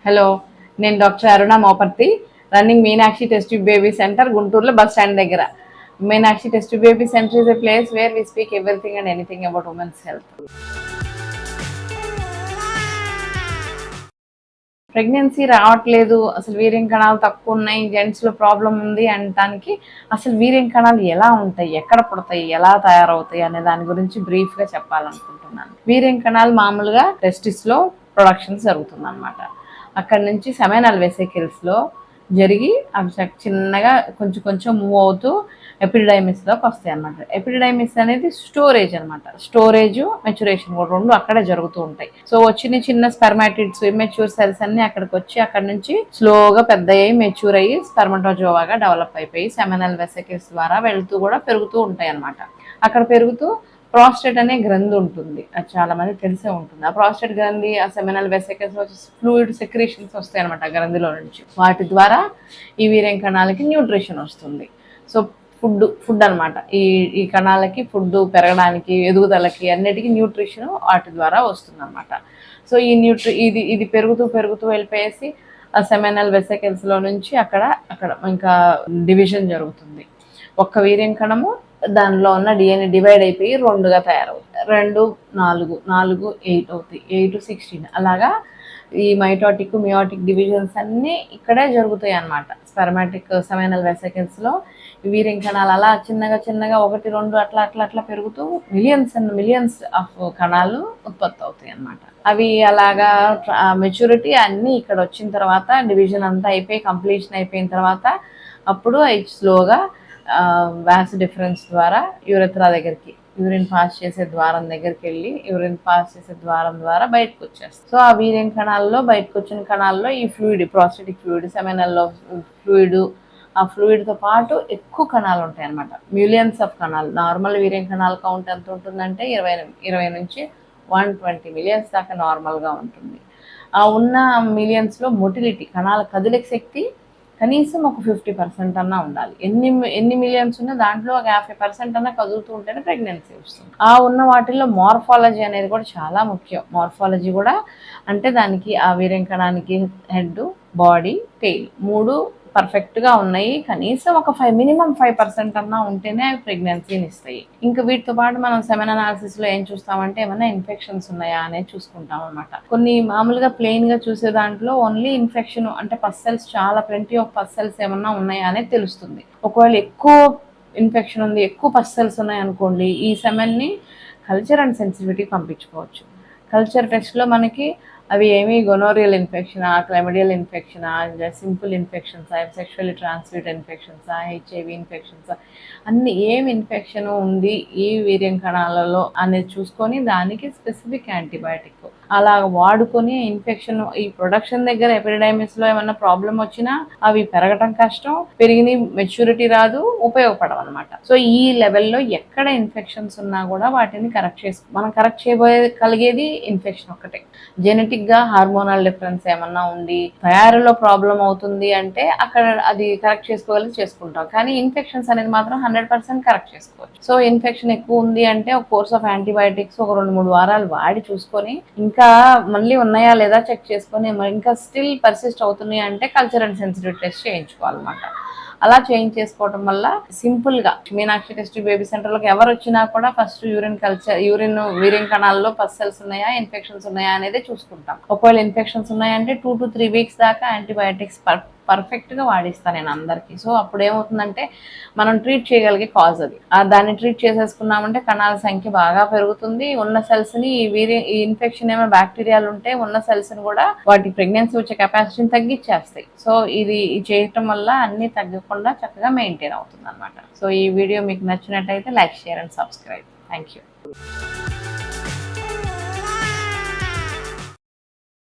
Hello, నేను doctor Aruna Moparthi, running Meenakshi test tube baby centre, గుంటూరులో bus stand దగ్గర. Meenakshi test tube baby centre is a place where we speak everything and anything about women's health. Pregnancy రావట్లేదు, అసలు వీర్యం కణాలు తక్కువ ఉన్నాయి, జెంట్స్లో ప్రాబ్లం ఉంది అనడానికి అసలు వీర్యం కణాలు ఎలా ఉంటాయి, ఎక్కడ పుడతాయి, ఎలా తయారవుతాయి అనే దాని గురించి బ్రీఫ్గా చెప్పాలనుకుంటున్నాను. వీర్యం కణాలు మామూలుగా టెస్టిస్లో ప్రొడక్షన్ జరుగుతుంది అనమాట. అక్కడ నుంచి సెమినల్ వెసికల్స్లో జరిగి అవి చిన్నగా కొంచెం కొంచెం మూవ్ అవుతూ ఎపిడిడైమిస్లోకి వస్తాయి అన్నమాట. ఎపిడిడైమిస్ అనేది స్టోరేజ్ అనమాట. స్టోరేజ్, మెచ్యురేషన్ కూడా రెండు అక్కడే జరుగుతూ ఉంటాయి. సో వచ్చిన చిన్న స్పెర్మాటిడ్స్, ఇమ్మెచ్యూర్ సెల్స్ అన్ని అక్కడికి వచ్చి అక్కడ నుంచి స్లోగా పెద్ద అయ్యి మెచ్యూర్ అయ్యి స్పెర్మటోజోవాగా డెవలప్ అయిపోయి సెమినల్ వెసికల్స్ ద్వారా వెళుతూ కూడా పెరుగుతూ ఉంటాయి అన్నమాట. అక్కడ పెరుగుతూ ప్రాస్టేట్ అనే గ్రంథి ఉంటుంది, అది చాలా మంది తెలిసే ఉంటుంది. ఆ ప్రాస్టేట్ గ్రంథి, ఆ సెమినల్ వెసికల్స్ వచ్చి ఫ్లూయిడ్ సెక్రీషన్స్ వస్తాయి అనమాట గ్రంథిలో నుంచి. వాటి ద్వారా ఈ వీర్యం కణాలకి న్యూట్రిషన్ వస్తుంది. సో ఫుడ్ అనమాట. ఈ కణాలకి ఫుడ్ పెరగడానికి, ఎదుగుదలకి, అన్నిటికీ న్యూట్రిషన్ వాటి ద్వారా వస్తుంది అనమాట. సో ఇది పెరుగుతూ పెరుగుతూ వెళ్ళిపోయేసి ఆ సెమినల్ వెసికల్స్లో నుంచి అక్కడ ఇంకా డివిజన్ జరుగుతుంది. ఒక్క వీర్యం కణము దానిలో ఉన్న డిఎన్ఏ డివైడ్ అయిపోయి రెండుగా తయారవుతాయి. 2, 4, 4, 8 అవుతాయి, 8, 16 అలాగా ఈ మైటాటిక్, మియోటిక్ డివిజన్స్ అన్నీ ఇక్కడే జరుగుతాయి అన్నమాట. స్పెర్మాటిక్ సెమినల్ వెసికల్స్లో వీర్యం కణాలు అలా చిన్నగా చిన్నగా 1, 2 అట్లా పెరుగుతూ మిలియన్స్ అండ్ మిలియన్స్ ఆఫ్ కణాలు ఉత్పత్తి అవుతాయి అన్నమాట. అవి అలాగా మెచ్యూరిటీ అన్నీ ఇక్కడ వచ్చిన తర్వాత, డివిజన్ అంతా అయిపోయి కంప్లీషన్ అయిపోయిన తర్వాత అప్పుడు అవి స్లోగా వ్యాస్ డిఫరెన్స్ ద్వారా యూరెత్రా దగ్గరికి, యూరిన్ పాస్ చేసే ద్వారం దగ్గరికి వెళ్ళి యూరిన్ పాస్ చేసే ద్వారం ద్వారా బయటకు వచ్చేస్తాయి. సో ఆ వీర్యం కణాల్లో బయటకు వచ్చిన కణాల్లో ఈ ఫ్లూయిడ్, ప్రాస్టేటిక్ ఫ్లూయిడ్, సెమినల్లో ఫ్లూయిడ్, ఆ ఫ్లూయిడ్తో పాటు ఎక్కువ కణాలు ఉంటాయి అన్నమాట. మిలియన్స్ ఆఫ్ కణాలు. నార్మల్ వీర్యం కణాల కౌంట్ ఎంత ఉంటుందంటే 20 నుంచి 120 మిలియన్స్ దాకా నార్మల్గా ఉంటుంది. ఆ ఉన్న మిలియన్స్లో మొటిలిటీ, కణాల కదిలిక శక్తి కనీసం ఒక 50% అన్నా ఉండాలి. ఎన్ని మిలియన్స్ ఉన్నా దాంట్లో ఒక 50% అన్నా కదులుతూ ఉంటేనే ప్రెగ్నెన్సీ వస్తుంది. ఆ ఉన్న వాటిల్లో మార్ఫాలజీ అనేది కూడా చాలా ముఖ్యం. మార్ఫాలజీ కూడా అంటే దానికి ఆ వీర్యం కణానికి హెడ్, బాడీ, టెయిల్ 3 పర్ఫెక్ట్గా ఉన్నాయి. కనీసం ఒక మినిమం 5% అన్నా ఉంటేనే అవి ప్రెగ్నెన్సీని ఇస్తాయి. ఇంకా వీటితో పాటు మనం సెమెన్ అనాలిసిస్లో ఏం చూస్తామంటే ఏమైనా ఇన్ఫెక్షన్స్ ఉన్నాయా అనేది చూసుకుంటాం అనమాట. కొన్ని మామూలుగా ప్లెయిన్గా చూసే దాంట్లో ఓన్లీ ఇన్ఫెక్షన్ అంటే పస్ సెల్స్, చాలా ప్లెంటీ ఆఫ్ పస్ సెల్స్ ఏమన్నా ఉన్నాయా అనేది తెలుస్తుంది. ఒకవేళ ఎక్కువ ఇన్ఫెక్షన్ ఉంది, ఎక్కువ పస్ సెల్స్ ఉన్నాయనుకోండి, ఈ సెమెన్ని కల్చర్ అండ్ సెన్సిటివిటీ పంపించుకోవచ్చు. కల్చర్ టెస్ట్లో మనకి అవి ఏమి గొనోరియల్ ఇన్ఫెక్షనా, క్లెమిడియల్ ఇన్ఫెక్షనా, సింపుల్ ఇన్ఫెక్షన్సా, సెక్షువల్లీ ట్రాన్స్మిటెడ్ ఇన్ఫెక్షన్సా, హెచ్ఐవి ఇన్ఫెక్షన్సా, అన్ని ఏం ఇన్ఫెక్షన్ ఉంది ఈ వీర్యం కణాలలో అనేది చూసుకొని దానికి స్పెసిఫిక్ యాంటీబయాటిక్ అలా వాడుకొని ఇన్ఫెక్షన్ ఈ ప్రొడక్షన్ దగ్గర ఎపిడైమిస్లో ఏమన్నా ప్రాబ్లం వచ్చినా అవి పెరగటం కష్టం, పెరిగిన మెచ్యూరిటీ రాదు, ఉపయోగపడవు అనమాట. సో ఈ లెవెల్లో ఎక్కడ ఇన్ఫెక్షన్స్ ఉన్నా కూడా వాటిని మనం కరెక్ట్ చేయగలిగేది ఇన్ఫెక్షన్ ఒక్కటే. జెనెటిక్గా హార్మోనల్ డిఫరెన్స్ ఏమన్నా ఉంది, తయారీలో ప్రాబ్లం అవుతుంది అంటే అక్కడ అది కరెక్ట్ చేసుకుంటాం. కానీ ఇన్ఫెక్షన్స్ అనేది మాత్రం 100% కరెక్ట్ చేసుకోవచ్చు. సో ఇన్ఫెక్షన్ ఎక్కువ ఉంది అంటే ఒక కోర్స్ ఆఫ్ యాంటీబయాటిక్స్ ఒక 2-3 వారాలు వాడి చూసుకొని ఇంకా మళ్ళీ ఉన్నాయా లేదా చెక్ చేసుకొని ఇంకా స్టిల్ పర్సిస్ట్ అవుతున్నాయి అంటే కల్చర్ అండ్ సెన్సిటివ్ టెస్ట్ చేయించుకోవాలన్నమాట. అలా చేయించేసుకోవడం వల్ల సింపుల్గా మీనాక్షి టెస్ట్ బేబీ సెంటర్లోకి ఎవరు వచ్చినా కూడా ఫస్ట్ వీర్యం కణాల్లో పస్ సెల్స్ ఉన్నాయా, ఇన్ఫెక్షన్స్ ఉన్నాయా అనేది చూసుకుంటాం. ఒకవేళ ఇన్ఫెక్షన్స్ ఉన్నాయంటే 2 to 3 వీక్స్ దాకా యాంటీబయాటిక్స్ పర్ఫెక్ట్గా వాడిస్తాను నేను అందరికీ. సో అప్పుడు ఏమవుతుందంటే మనం ట్రీట్ చేయగలిగే కాజ్ అది. దాన్ని ట్రీట్ చేసేసుకున్నామంటే కణాల సంఖ్య బాగా పెరుగుతుంది. ఉన్న సెల్స్ని ఈ ఇన్ఫెక్షన్ ఏమైనా బ్యాక్టీరియాలు ఉంటే ఉన్న సెల్స్ని కూడా వాటి ప్రెగ్నెన్సీ వచ్చే కెపాసిటీని తగ్గించేస్తాయి. సో ఇది చేయటం వల్ల అన్నీ తగ్గకుండా చక్కగా మెయింటైన్ అవుతుంది అనమాట. సో ఈ వీడియో మీకు నచ్చినట్టయితే like, share and subscribe. Thank you.